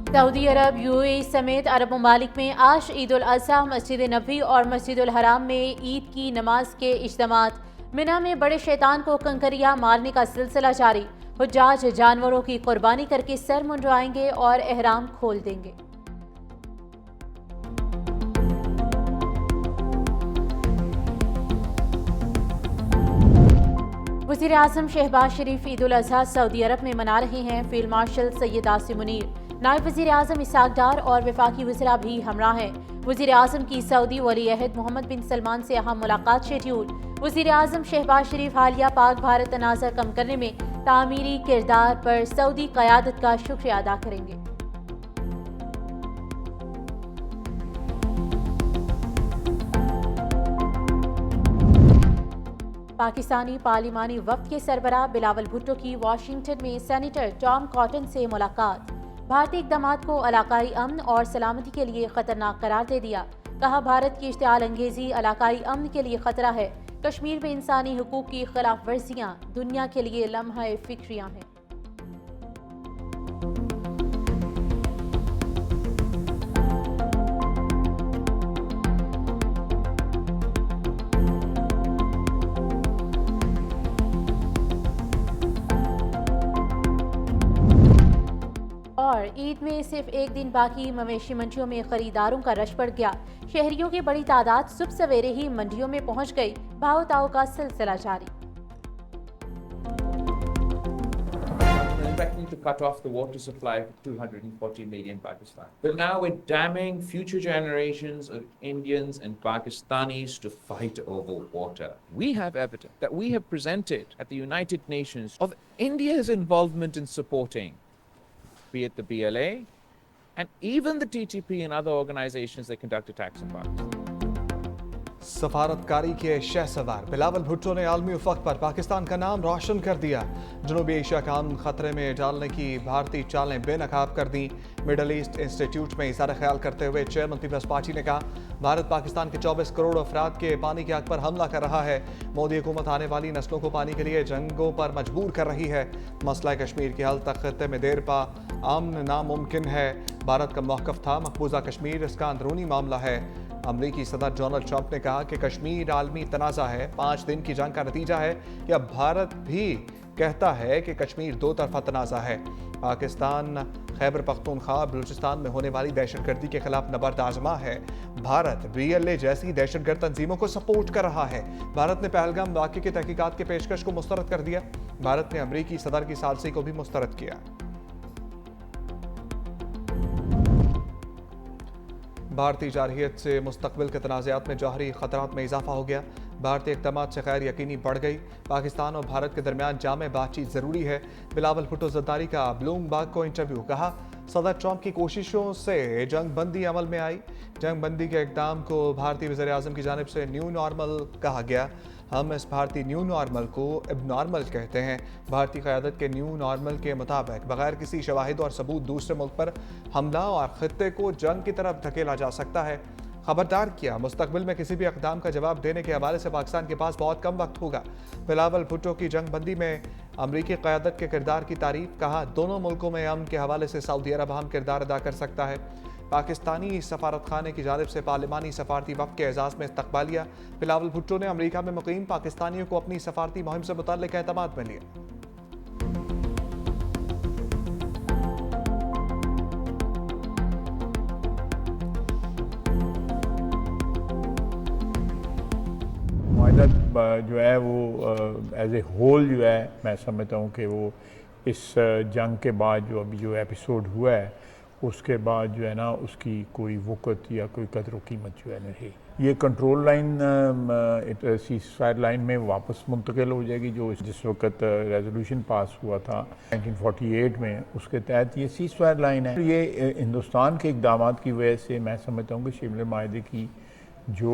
Saudi अरब, UAE समेत अरब ममालिक में आज ईद उल अज़हा मस्जिद नबवी और मस्जिद उल हराम में ईद की नमाज के इज्तिमात। मिना में बड़े शैतान को कंकरिया मारने का सिलसिला जारी। हुज्जाज जानवरों की कुर्बानी करके सर मुंडवाएंगे और एहराम खोल देंगे। वज़ीर आज़म शहबाज शरीफ ईद उल अज़हा सऊदी अरब में मना रहे हैं। फील्ड मार्शल सैयद आसिम मुनीर, नायब वज़ीर आज़म इसहाक डार और वफाकी वज़रा भी हमरा हैं। वज़ीर आज़म की सऊदी वली अहद मोहम्मद बिन सलमान से अहम मुलाकात शेड्यूल। वज़ीर आज़म शहबाज शरीफ हालिया पाक भारत तनाज़ा कम करने में तामीरी किरदार पर सऊदी क़यादत का शुक्रिया अदा करेंगे। पाकिस्तानी पार्लिमानी वफ़द के सरबराह बिलावल भुट्टो की वाशिंगटन में सेनेटर टॉम कॉटन से मुलाकात। भारतीय इक़दामात को इलाकाई अमन और सलामती के लिए खतरनाक करार दे दिया। कहा, भारत की इश्तिआल अंगेजी इलाकाई अमन के लिए खतरा है। कश्मीर में इंसानी हुकूक की खिलाफ वर्जियाँ दुनिया के लिए लम्हा फिक्रियाँ हैं। और ईद में सिर्फ एक दिन बाकी मवेशी मंडियों में खरीदारों का रश बढ़ गया। शहरियों की बड़ी तादाद सुबह सवेरे ही मंडियों में पहुंच गई। भाव ताव का सिलसिला जारी। Threatening to cut off the water supply for 240 million Pakistan. But now we're damning future generations of Indians and Pakistanis to fight over water. We have evidence that we have presented at the United Nations of India's involvement in supporting, be it the BLA, and even the TTP and other organizations that conduct attacks in Pakistan. सफारतकारी के शहसवार बिलावल भुट्टो ने आलमी उफक पर पाकिस्तान का नाम रोशन कर दिया। जनूबी Asia का अमन खतरे में डालने की भारतीय चालें बेनकाब कर दी। मिडल ईस्ट इंस्टीट्यूट में इशारा ख्याल करते हुए चेयरमैन पीपल्स पार्टी ने कहा, भारत पाकिस्तान के 24 करोड़ अफराद के पानी की हक पर हमला कर रहा है। मोदी हुकूमत आने वाली नस्लों को पानी के लिए जंगों पर मजबूर कर रही है। मसला कश्मीर के हल तक खत्ते में देर पा अमन नामुमकिन है। भारत का मौक़िफ़ था, मकबूजा कश्मीर इसका अंदरूनी मामला है। अमरीकी सदर डोनाल्ड ट्रंप ने कहा कि कश्मीर आलमी तनाज़ा है। 5 दिन की जंग का नतीजा है कि अब भारत भी कहता है कि कश्मीर दो तरफा तनाज़ा है। पाकिस्तान खैबर पख्तूनख्वा बलूचिस्तान में होने वाली दहशतगर्दी के खिलाफ नबर्द आजमा है। भारत BLA जैसी दहशतगर्द तंजीमों को सपोर्ट कर रहा है। भारत ने पहलगाम वाक़े की तहकीकात के पेशकश को मुस्तरद कर दिया। भारत ने अमरीकी सदर की सालसी को भी मुस्तरद किया। भारतीय जारहियत से मुस्तकबिल के तनाज़ात में जौहरी ख़तरात में इजाफा हो गया। भारतीय इक़दामात से गैर यकीनी बढ़ गई। पाकिस्तान और भारत के दरमियान जामे बातचीत ज़रूरी है। बिलावल भुट्टो ज़रदारी का ब्लूमबर्ग को इंटरव्यू। कहा, सदर ट्रंप की कोशिशों से जंग बंदी अमल में आई। जंग बंदी के इक़दाम को भारतीय वज़ीर आज़म की जानिब से न्यू नॉर्मल कहा गया। हम इस भारतीय न्यू नॉर्मल को एबनॉर्मल कहते हैं। भारतीय क़यादत के न्यू नॉर्मल के मुताबिक बगैर किसी शवाहिद और सबूत दूसरे मुल्क पर हमला और ख़ित्ते को जंग की तरफ धकेला जा सकता है। खबरदार किया, मुस्तकबिल में किसी भी इक़दाम का जवाब देने के हवाले से पाकिस्तान के पास बहुत कम वक्त होगा। बिलावल भुट्टो की जंग बंदी में अमरीकी क़यादत के किरदार की तारीफ। कहा, दोनों मुल्कों में अमन के हवाले से सऊदी अरब अहम किरदार अदा कर सकता है। पाकिस्तानी सफारत खाने की जानिब से पार्लिमानी सफारती वफ़द के एजाज़ में इस्तकबालिया। बिलावल भुट्टो ने अमरीका में मुक़ीम पाकिस्तानियों को अपनी सफारती मुहिम से मुतल्लिक़ एतमाद में लिया। जो है वो एज ए होल जो है मैं समझता हूँ कि वो इस जंग के बाद जो अभी जो एपिसोड हुआ है उसके बाद जो है ना उसकी कोई वक़्त या कोई कदर व कीमत जो है नहीं। ये कंट्रोल लाइन सीज़फायर लाइन में वापस मुंतकिल हो जाएगी जो जिस वक्त रेजोल्यूशन पास हुआ था 1948 में, उसके तहत ये सीज़फायर लाइन है। ये हिंदुस्तान के इक़दाम की वजह से मैं समझता हूँ कि शिमला माहिदे की जो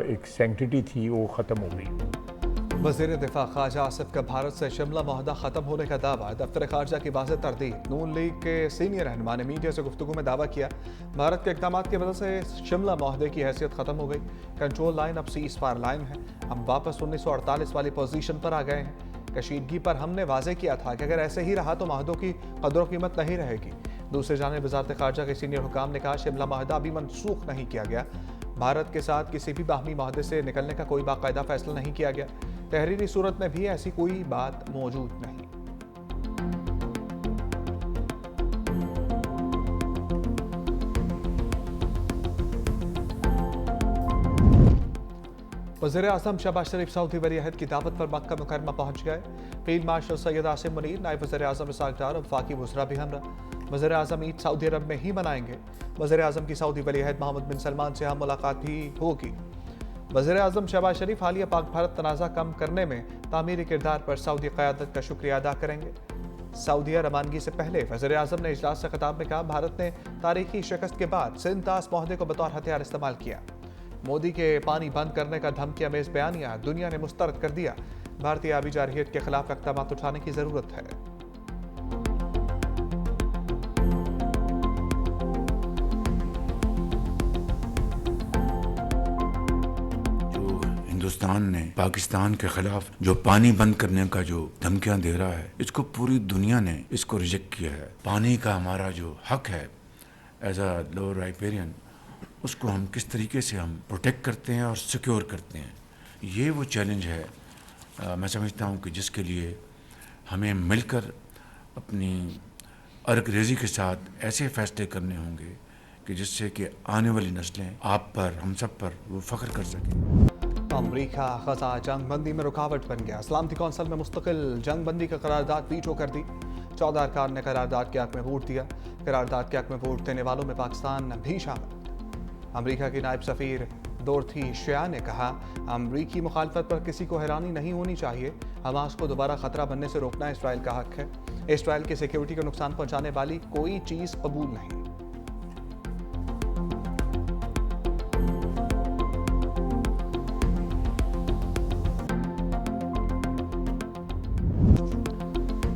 एक सेंक्टिटी थी वो ख़त्म हो गई। वज़ीर दिफ़ा ख़ाजा आसिफ का भारत से शिमला मुआहदा ख़त्म होने का दावा। दफ्तर ख़ारजा की वाज़ेह तरदीद। नून लीग के सीनियर रहनुमा ने मीडिया से गुफ्तगू में दावा किया, भारत के इक़दाम की वजह से शिमला मुआहदे की हैसियत ख़त्म हो गई। कंट्रोल लाइन अब सीज़फायर लाइन है। हम वापस 1948 वाली पोजीशन पर आ गए हैं। कशीदगी पर हमने वाज़ेह किया था कि अगर ऐसे ही रहा तो मुआहदों की कदर कीमत नहीं रहेगी। दूसरी जानिब वज़ारत ख़ारजा के सीनियर हुकाम ने कहा शिमला माहिदा अभी मनसूख नहीं किया गया। भारत के साथ किसी भी बाहमी माहदे से निकलने का कोई बाकायदा फैसला नहीं किया गया। तहरीरी सूरत में भी ऐसी कोई बात मौजूद नहीं। वज़ीर-ए-आज़म शहबाज शरीफ सऊदी वली-अहद की दावत पर मक्का मुकरमा पहुंच गए। फील्ड मार्शल सैयद आसिम मुनीर, नायब वज़ीर-ए-आज़म इसहाक डार और वफाकी वज़रा भी हमरा। वज़ीर-ए-आज़म ईद सऊदी अरब में ही मनाएंगे। वज़ीर-ए-आज़म की सऊदी वली-अहद मोहम्मद बिन सलमान से हम मुलाकात भी होगी। वज़ीर-ए-आज़म शहबाज शरीफ हालिया पाक भारत तनाज़ा कम करने में तामीरी किरदार पर सऊदी क़यादत का शुक्रिया अदा करेंगे। सऊदीया रवानगी से पहले वज़ीर-ए-आज़म ने इजलास से खिताब में कहा भारत ने तारीखी शिकस्त के बाद सिंध-तास मुआहदे को बतौर हथियार इस्तेमाल किया। मोदी के पानी बंद करने का धमकी अमेज बयानिया दुनिया ने मुस्तरद कर दिया। भारतीय आबी जारहियत के खिलाफ इक़दाम उठाने की जरूरत है। जो हिंदुस्तान ने पाकिस्तान के खिलाफ जो पानी बंद करने का जो धमकियां दे रहा है, इसको पूरी दुनिया ने इसको रिजेक्ट किया है। पानी का हमारा जो हक है एज अ लोअर राइपेरियन, उसको हम किस तरीके से हम प्रोटेक्ट करते हैं और सिक्योर करते हैं, ये वो चैलेंज है। मैं समझता हूँ कि जिसके लिए हमें मिलकर अपनी अर्क-रेज़ी के साथ ऐसे फैसले करने होंगे कि जिससे कि आने वाली नस्लें आप पर, हम सब पर वो फ़ख्र कर सकें। अमरीका ग़ज़ा जंग बंदी में रुकावट बन गया। सलामती कौंसिल में मुस्तकिल जंग बंदी का करारदाद वीटो कर दी। 14 अरकान ने करारदाद के हक़ में वोट दिया। करारदाद के हक़ में वोट देने वालों में पाकिस्तान भी शामिल। अमरीका की नायब सफ़ीर डोरथी शिया ने कहा अमरीकी मुखालफत पर किसी को हैरानी नहीं होनी चाहिए। हमास को दोबारा खतरा बनने से रोकना इसराइल का हक है। इसराइल की सिक्योरिटी को नुकसान पहुंचाने वाली कोई चीज़ कबूल नहीं।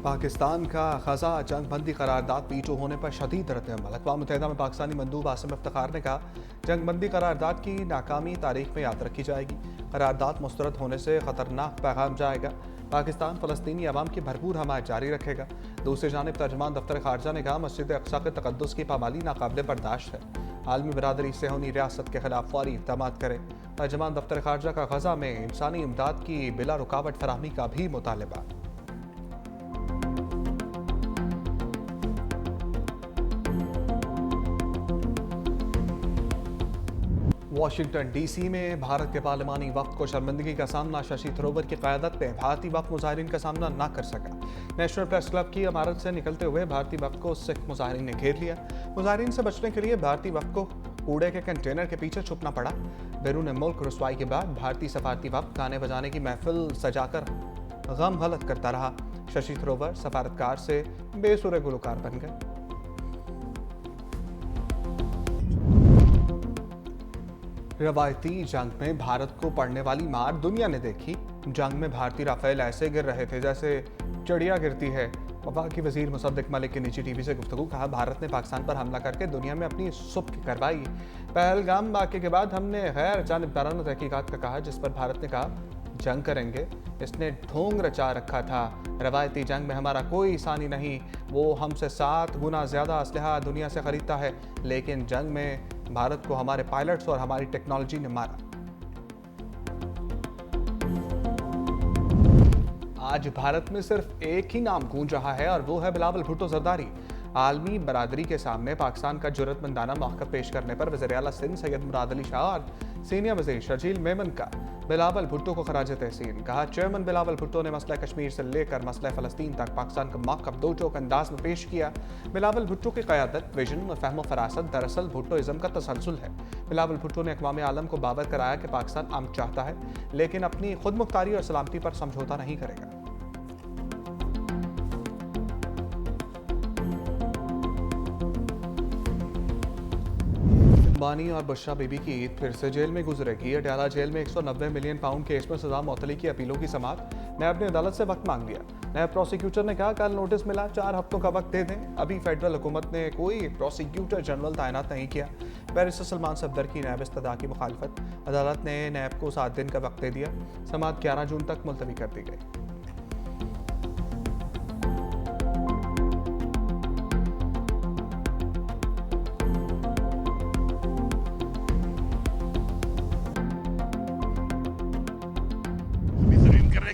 पाकिस्तान का ग़ज़ा जंग बंदी करारदाद वीटो होने पर शदीद रद्द-ए-अमल। अक़वाम मुत्तहिदा में पाकिस्तानी मंदूब आसिम इफ्तिखार ने कहा जंग बंदी करारदाद की नाकामी तारीख में याद रखी जाएगी। करारदाद मुस्तरद होने से ख़तरनाक पैगाम जाएगा। पाकिस्तान फ़लस्तीनी अवाम की भरपूर हमायत जारी रखेगा। दूसरी जानिब तर्जुमान दफ्तर ख़ारजा ने कहा मस्जिद अक़सा के तक़द्दुस की पामाली नाकाबिले बर्दाश्त है। आलमी बरादरी सेहूनी रियासत के खिलाफ फौरी इक़दाम करे। तर्जुमान दफ्तर ख़ारजा का ग़ज़ा में इंसानी इमदाद की बिला रुकावट फराहमी का भी मुतालबा। वाशिंगटन डीसी में भारत के पार्लिमानी वक्त को शर्मिंदगी का सामना शशि थरूर की क़यादत में भारतीय वक्त मुजाहिरीन का सामना न कर सका। नेशनल प्रेस क्लब की इमारत से निकलते हुए भारतीय वक्त को सिख मुजाहिरीन ने घेर लिया। मुजाहिरीन से बचने के लिए भारतीय वक्त को कूड़े के कंटेनर के पीछे छुपना पड़ा। बैरून मुल्क रुसवाई के बाद भारतीय सफारती वक्त गाने बजाने की महफिल सजाकर गम गलत करता रहा। शशि थरूर सफारतकार से बेसुरे गुलकार बन गए। रवायती जंग में भारत को पड़ने वाली मार दुनिया ने देखी। जंग में भारतीय राफेल ऐसे गिर रहे थे जैसे चिड़िया गिरती है। वफाकी वजीर मुसद्दिक मलिक की निजी टीवी से गुफ्तगू। कहा भारत ने पाकिस्तान पर हमला करके दुनिया में अपनी सुब्ह करवाई। पहलगाम वाक़े के बाद हमने गैर जानिबदाराना तहकीकात का कहा जिस पर भारत ने कहा जंग करेंगे। इसने ढोंग रचा रखा था। रवायती जंग में हमारा कोई सानी नहीं। वो हमसे 7 गुना ज़्यादा असलहा दुनिया से ख़रीदता है, लेकिन जंग में भारत को हमारे पायलट्स और हमारी टेक्नोलॉजी ने मारा। आज भारत में सिर्फ एक ही नाम गूंज रहा है और वो है बिलावल भुट्टो जरदारी। आलमी बरादरी के सामने पाकिस्तान का जुर्रतमंदाना मौक़िफ़ पेश करने पर वज़ीर आला सिंध सैयद मुराद अली शाह और सीनियर वज़ीर शर्जील मेमन का बिलावल भुट्टो को खराज तहसीन। कहा चेयरमैन बिलावल भुट्टो ने मसला कश्मीर से लेकर मसला फ़लस्तीन तक पाकिस्तान का मौक़िफ़ दो टोक अंदाज में पेश किया। बिलावल भुट्टो की क़यादत, विजन और फ़हम फ़रासत दरअसल भुट्टोइज़्म का तसलसल है। बिलावल भुट्टो ने अक़वाम आलम को बावर कराया कि पाकिस्तान अमन चाहता है, लेकिन अपनी खुद मुख्तारी और सलामती पर समझौता नहीं करेगा। बानी और बुशरा बीबी की ईद फिर से जेल में गुजरेगी। अडयाला जेल में 190 मिलियन पाउंड केस में सजा मौतली की अपीलों की समाअत। नैब ने अदालत से वक्त मांग लिया। नैब प्रोसिक्यूटर ने कहा कल नोटिस मिला, 4 हफ्तों का वक्त दे दें। अभी फेडरल हुकूमत ने कोई प्रोसिक्यूटर जनरल तैनात नहीं किया। बैरिस्टर सलमान सफदर की नैब इस्तदा की मुखालफत। अदालत ने नैब को 7 दिन का वक्त दे दिया। समाअत 11 जून तक मुलतवी कर दी गई।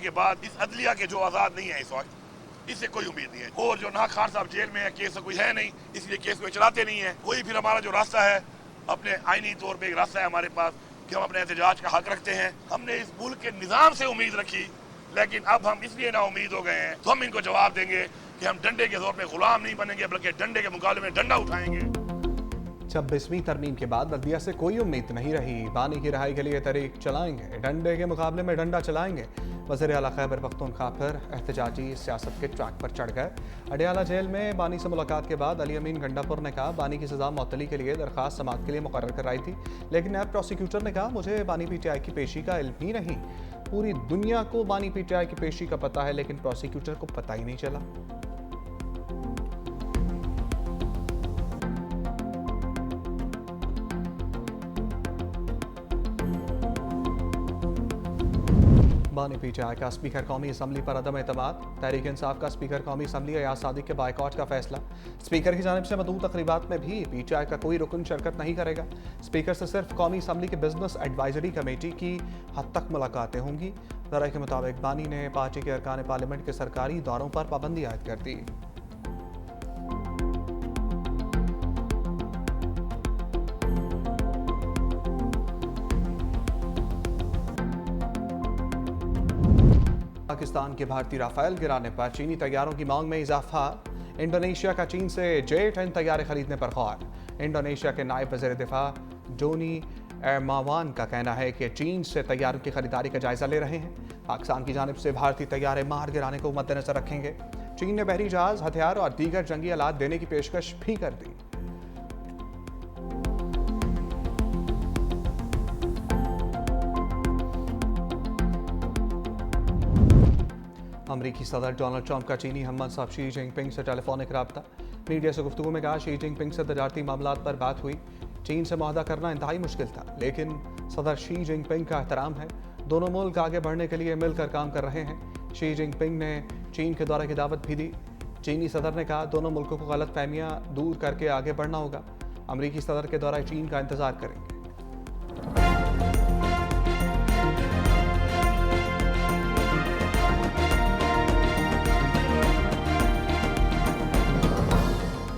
के बाद इस अदलिया के जो आज़ाद नहीं है इस वक्त, इससे कोई उम्मीद नहीं है। और जो ना खान साहब जेल में है, केस कोई है नहीं, इसलिए केस को चलाते नहीं है। कोई फिर हमारा जो रास्ता है, अपने आईनी तौर पे एक रास्ता है हमारे पास कि हम अपने एहतजाज का हक रखते हैं। हमने इस मुल्क के निज़ाम से उम्मीद रखी, लेकिन अब हम इसलिए ना उम्मीद हो गए हैं, तो हम इनको जवाब देंगे कि हम डंडे के जोर पे गुलाम नहीं बनेंगे, बल्कि डंडे के मुकाबले में डंडा उठाएंगे। 26वीं तरमीम के बाद बल्दिया से कोई उम्मीद नहीं रही, बानी की रहाई के लिए तहरीक चलाएंगे, डंडे के मुकाबले में डंडा चलाएंगे। वज़ीर आला खैबर पख्तूनख्वा फिर एहतजाजी सियासत के ट्रैक पर चढ़ गए। अडियाला जेल में बानी से मुलाकात के बाद अली अमीन गंडापुर ने कहा बानी की सज़ा मअतली के लिए दरख्वास्त समाअत के लिए मुकर्रर कराई थी, लेकिन नायब प्रोसिक्यूटर ने कहा मुझे बानी PTI की पेशी का इल्म ही नहीं। पूरी दुनिया को बानी PTI की पेशी का पता है, लेकिन प्रोसिक्यूटर को पता ही नहीं चला। बानी PTI का स्पीकर कौमी असम्बली पर अदम एतमाद, तहरीक इंसाफ का स्पीकर कौमी असम्बली अयाज सादिक के बाइकआउट का फैसला। स्पीकर की जानिब से मदऊ तकरीबात में भी PTI का कोई रुकन शिरकत नहीं करेगा। स्पीकर से सिर्फ कौमी असम्बली के बिजनेस एडवाइजरी कमेटी की हद तक मुलाकातें होंगी। ज़राए के मुताबिक बानी ने पार्टी के अरकान पार्लियामेंट के सरकारी दौरों पर पाबंदी आयद कर दी। पाकिस्तान के भारतीय राफेल गिराने पर चीनी तैयारों की मांग में इजाफा। इंडोनेशिया का चीन से J-10 तैयारे खरीदने पर गौर। इंडोनेशिया के नायब वज़ीर दिफा जोनी एरमावान का कहना है कि चीन से तैयारों की खरीदारी का जायजा ले रहे हैं। पाकिस्तान की जानिब से भारतीय तैयारे मार गिराने को मद्देनजर रखेंगे। चीन ने बहरी जहाज, हथियार और दीगर जंगी आलात देने की पेशकश भी कर दी। अमरीकी सदर डोनाल्ड ट्रंप का चीनी हममंसब शी जिनपिंग से टेलीफोनिक रब्ता। मीडिया से गुफ्तगू में कहा शी जिनपिंग से तजारती मामलात पर बात हुई। चीन से मुआहदा करना इंतहाई मुश्किल था, लेकिन सदर शी जिनपिंग का एहतराम है। दोनों मुल्क आगे बढ़ने के लिए मिलकर काम कर रहे हैं। शी जिनपिंग ने चीन के दौरे की दावत भी दी। चीनी सदर ने कहा दोनों मुल्कों को गलत फहमियाँ दूर करके आगे बढ़ना होगा। अमरीकी सदर के दौरे चीन का इंतजार करेंगे।